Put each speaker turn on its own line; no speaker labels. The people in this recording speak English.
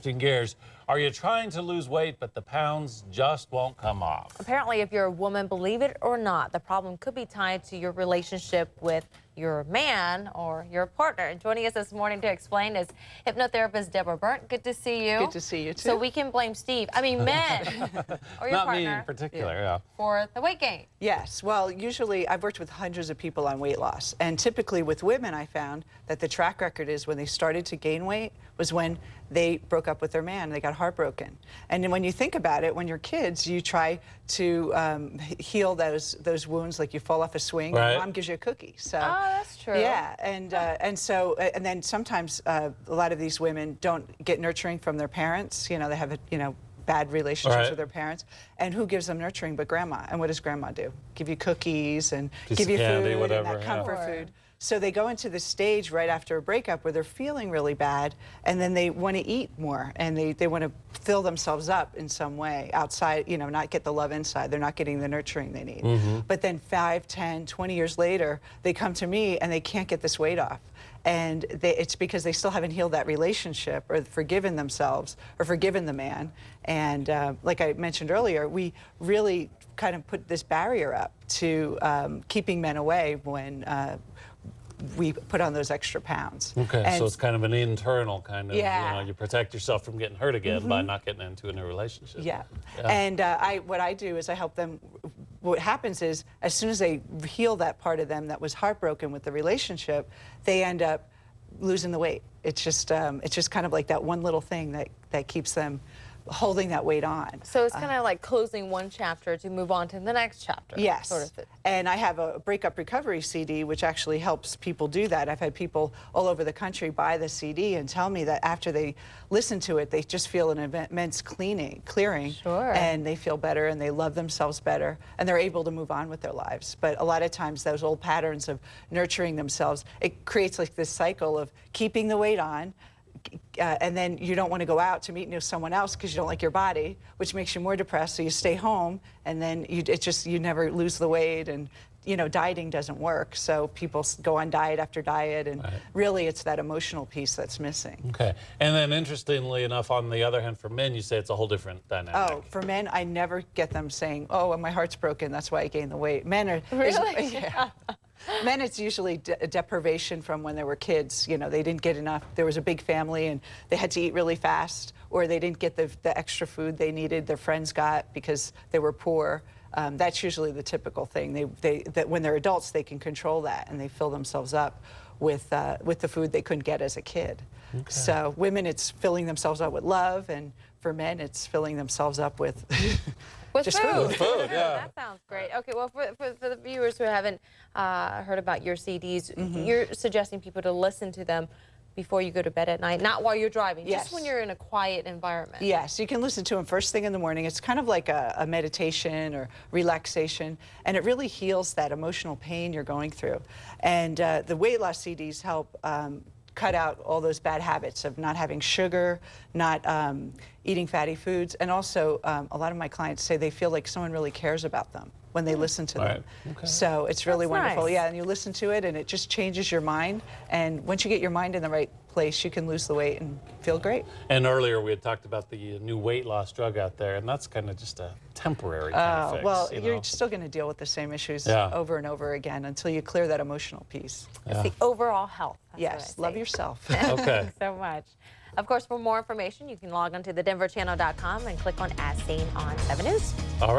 Shifting gears, are you trying to lose weight but the pounds just won't come off?
Apparently, if you're a woman, believe it or not, the problem could be tied to your relationship with your man or your partner. And joining us this morning to explain is hypnotherapist Debra Berndt. Good to see you.
Good to see you too.
So we can blame Steve, men, or your
Not
partner
me in particular, yeah.
for the weight gain.
Yes, well, usually I've worked with hundreds of people on weight loss, and typically with women I found that the track record is when they started to gain weight was when they broke up with their man, they got heartbroken. And then when you think about it, when you're kids, you try to heal those wounds, like you fall off a swing,
right.
and mom gives you a cookie. So,
oh, that's true.
Yeah, and then sometimes a lot of these women don't get nurturing from their parents. You know, they have bad relationships
right.
with their parents, and who gives them nurturing but grandma? And what does grandma do? Give you cookies and
Piece
give you
of candy,
food
whatever,
and that comfort
yeah.
food. So they go into the stage right after a breakup where they're feeling really bad, and then they want to eat more, and they want to fill themselves up in some way outside, not get the love inside. They're not getting the nurturing they need.
Mm-hmm.
But then 5, 10, 20 years later, they come to me and they can't get this weight off. And it's because they still haven't healed that relationship or forgiven themselves or forgiven the man. And like I mentioned earlier, we really kind of put this barrier up to keeping men away when we put on those extra pounds.
Okay,
and
so it's kind of an internal kind of,
yeah.
You protect yourself from getting hurt again by not getting into a new relationship.
Yeah. And what I do is I help them. What happens is, as soon as they heal that part of them that was heartbroken with the relationship, they end up losing the weight. It's just kind of like that one little thing that keeps them holding that weight on.
So it's kind of like closing one chapter to move on to the next chapter.
Yes.
Sort of.
And I have a breakup recovery CD, which actually helps people do that. I've had people all over the country buy the CD and tell me that after they listen to it, they just feel an immense clearing,
sure.
and they feel better and they love themselves better and they're able to move on with their lives. But a lot of times those old patterns of nurturing themselves, it creates like this cycle of keeping the weight on, and then you don't want to go out to meet someone else because you don't like your body, which makes you more depressed, so you stay home, and then you never lose the weight, and dieting doesn't work, so people go on diet after diet, and
right.
really it's that emotional piece that's missing.
Okay, and then interestingly enough, on the other hand, for men, you say it's a whole different dynamic.
Oh, for men, I never get them saying, oh, my heart's broken, that's why I gained the weight. Men are...
Really?
Yeah. Men, it's usually deprivation from when they were kids. They didn't get enough. There was a big family and they had to eat really fast, or they didn't get the extra food they needed, their friends got because they were poor. That's usually the typical thing. That when they're adults, they can control that and they fill themselves up with the food they couldn't get as a kid. Okay. So women, it's filling themselves up with love, and for men, it's filling themselves up with just
food.
With food, yeah.
That sounds great. Okay, well, for the viewers who haven't heard about your CDs, you're suggesting people to listen to them before you go to bed at night, not while you're driving,
yes.
just when you're in a quiet environment.
Yes, you can listen to them first thing in the morning. It's kind of like a meditation or relaxation, and it really heals that emotional pain you're going through. And the weight loss CDs help cut out all those bad habits of not having sugar, not eating fatty foods, and also a lot of my clients say they feel like someone really cares about them when they listen to them.
Okay.
So it's really
That's
wonderful.
nice.
Yeah, and you listen to it and it just changes your mind, and once you get your mind in the right place, you can lose the weight and feel great.
And earlier we had talked about the new weight loss drug out there, and that's kind of just a temporary kind of fix.
Well, you're still going to deal with the same issues over and over again until you clear that emotional piece.
It's the overall health. That's
Yes,
what I
love
say.
yourself.
Okay.
Thanks so much. Of course, for more information, you can log on to thedenverchannel.com and click on As Seen on 7 News.
All right.